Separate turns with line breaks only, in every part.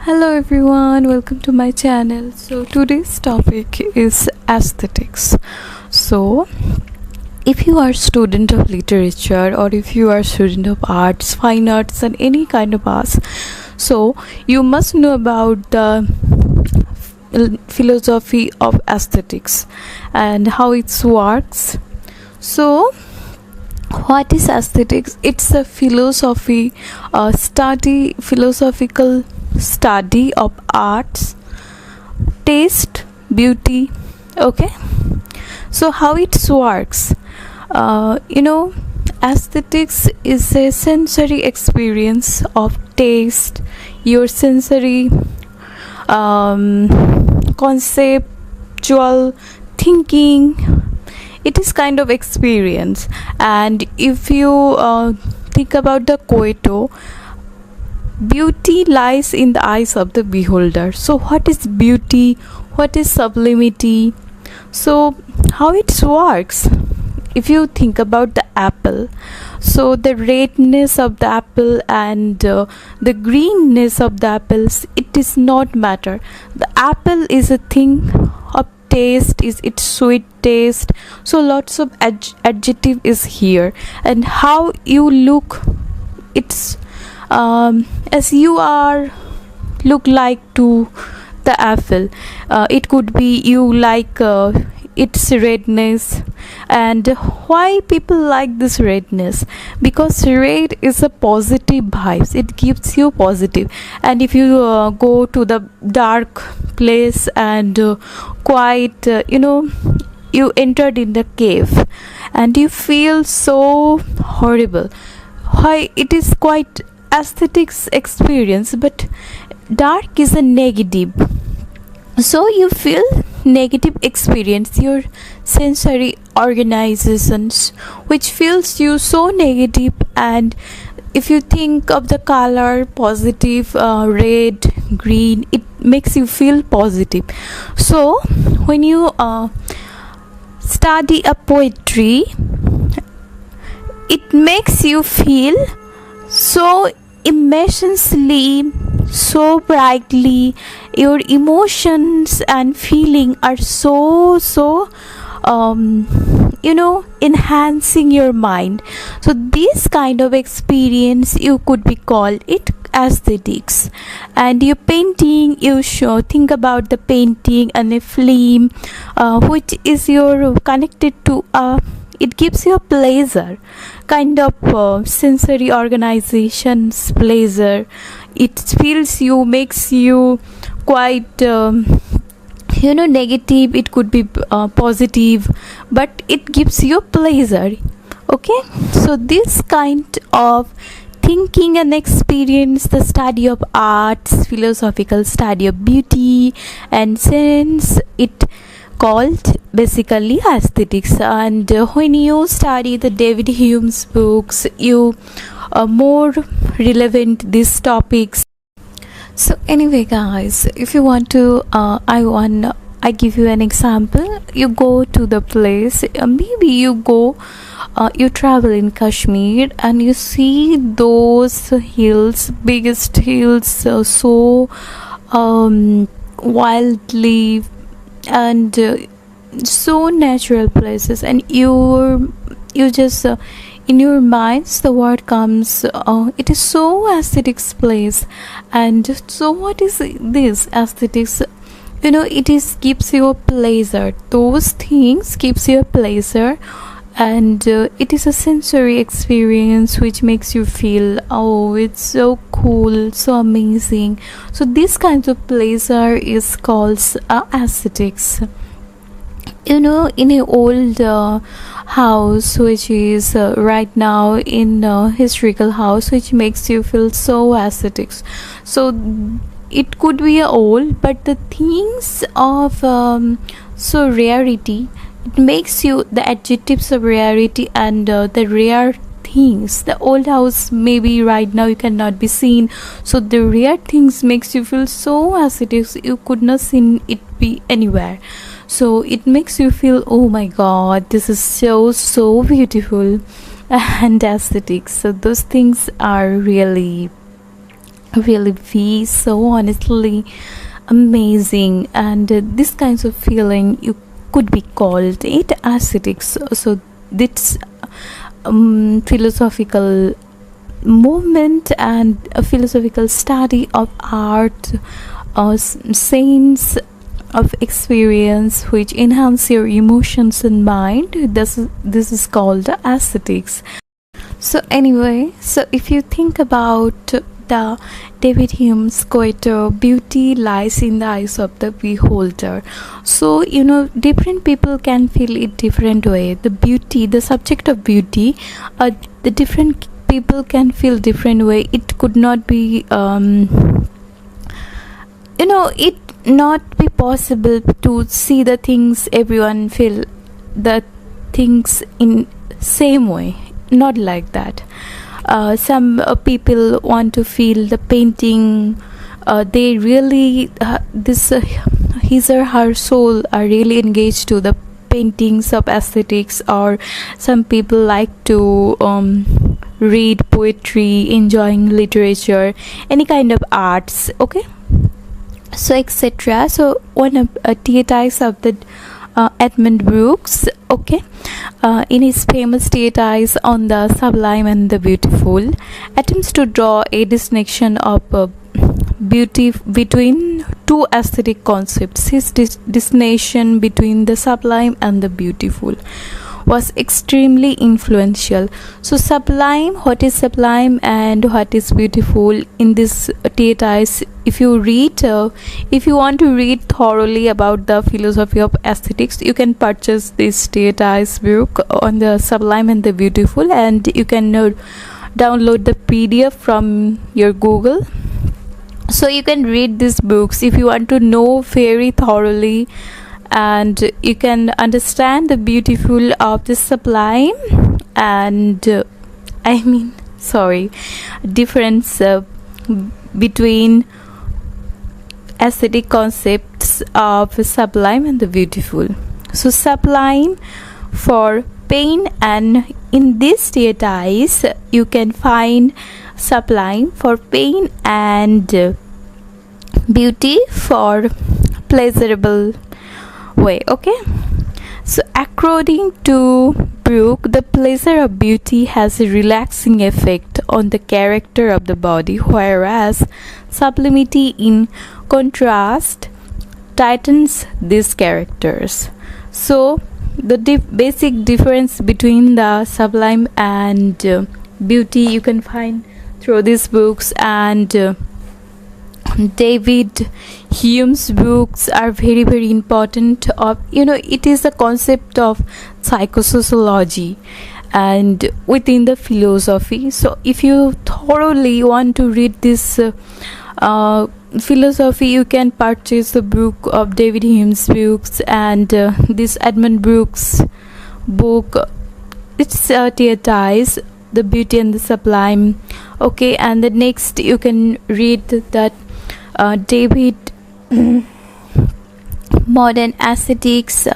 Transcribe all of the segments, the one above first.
Hello everyone, welcome to my channel. So today's topic is aesthetics. So if you are a student of literature or if you are a student of arts, fine arts and any kind of arts, so you must know about the philosophy of aesthetics and how it works. So what is aesthetics? It's a philosophical study of arts, taste, beauty. Okay, so how it works? Aesthetics is a sensory experience of taste, your sensory conceptual thinking. It is kind of experience. And if you think about the Koito, beauty lies in the eyes of the beholder. So what is beauty? What is sublimity? So how it works? If you think about the apple, so the redness of the apple and the greenness of the apples, it does not matter. The apple is a thing of taste, is its sweet taste. So lots of adjective is here, and how you look, it's as you are look like to the apple. It could be you like its redness. And why people like this redness? Because red is a positive vibes, it gives you positive. And if you go to the dark place and quite you entered in the cave and you feel so horrible, why? It is quite aesthetics experience. But dark is a negative, so you feel negative experience, your sensory organizations which feels you so negative. And if you think of the color positive, red, green, it makes you feel positive. So when you study a poetry, it makes you feel so immensely, so brightly. Your emotions and feeling are so enhancing your mind. So this kind of experience you could be called it aesthetics. And your painting, you think about the painting and a film which is your connected to it gives you a pleasure, kind of sensory organizations pleasure. It feels you, makes you quite negative, it could be positive, but it gives you pleasure. Okay, so this kind of thinking and experience, the study of arts, philosophical study of beauty and sense, it called basically aesthetics. And when you study the David Hume's books, you more relevant these topics. So anyway guys, if you want to I give you an example. You go to the place, maybe you travel in Kashmir and you see those hills, biggest hills, so wildly and so natural places, and you just in your minds the word comes, it is so aesthetics place. And so what is this aesthetics? It is gives you a pleasure, those things gives you a pleasure. And it is a sensory experience which makes you feel, oh, it's so cool, so amazing. So this kind of pleasure is called aesthetics. In a old house which is right now in historical house, which makes you feel so aesthetics. So it could be old, but the things of so rarity, it makes you the adjectives of rarity and the rare things. The old house maybe right now you cannot be seen, so the rare things makes you feel so aesthetics, you could not see it be anywhere. So it makes you feel, oh my god, this is so beautiful and aesthetics. So those things are really really be so honestly amazing, and this kinds of feeling you could be called it aesthetics. So this philosophical movement and a philosophical study of art or sense of experience which enhance your emotions and mind, this is called the aesthetics. So anyway, so if you think about the David Hume's quote, beauty lies in the eyes of the beholder. So different people can feel it different way. The beauty, the subject of beauty, the different people can feel different way. It could not be it not be possible to see the things everyone feel the things in same way, not like that. Some people want to feel the painting, they really his or her soul are really engaged to the paintings of aesthetics, or some people like to read poetry, enjoying literature, any kind of arts, okay, so etc. So one of theaters of the Edmund Brooks, okay, in his famous treatise on the sublime and the beautiful, attempts to draw a distinction of beauty between two aesthetic concepts. His distinction between the sublime and the beautiful was extremely influential. So sublime, what is sublime and what is beautiful in this treatise, if you want to read thoroughly about the philosophy of aesthetics, you can purchase this treatise book on the sublime and the beautiful, and you can download the PDF from your Google. So you can read these books if you want to know very thoroughly, and you can understand the beautiful of the sublime and difference between aesthetic concepts of sublime and the beautiful. So sublime for pain, and in this treatise you can find sublime for pain and beauty for pleasurable way, okay. So according to Brooke, the pleasure of beauty has a relaxing effect on the character of the body, whereas sublimity in contrast tightens these characters. So the basic difference between the sublime and beauty you can find through these books, and David Hume's books are very very important. It is a concept of psychosociology and within the philosophy. So if you thoroughly want to read this philosophy, you can purchase the book of David Hume's books, and this Edmund Brooks book, it's treatise the beauty and the sublime, okay. And the next you can read that David Modern Aesthetics,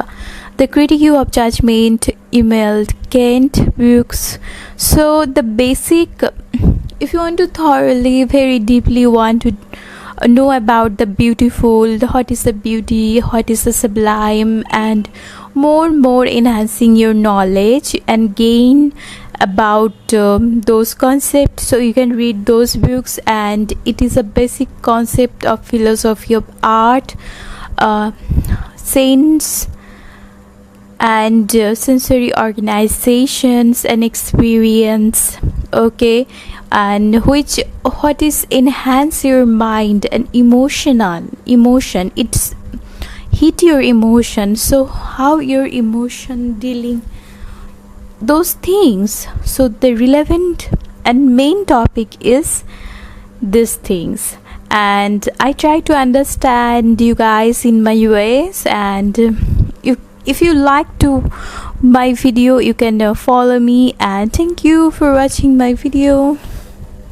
the Critique of Judgment, emailed Kent Brooks. So the basic, if you want to thoroughly very deeply want to know about the beautiful, what is the beauty, what is the sublime, and more enhancing your knowledge and gain about those concepts, so you can read those books. And it is a basic concept of philosophy of art, sense and sensory organizations and experience, okay, and what is enhance your mind and emotion, it's hit your emotion. So how your emotion dealing those things. So the relevant and main topic is these things, and I try to understand you guys in my ways. And if you like to my video, you can follow me, and thank you for watching my video.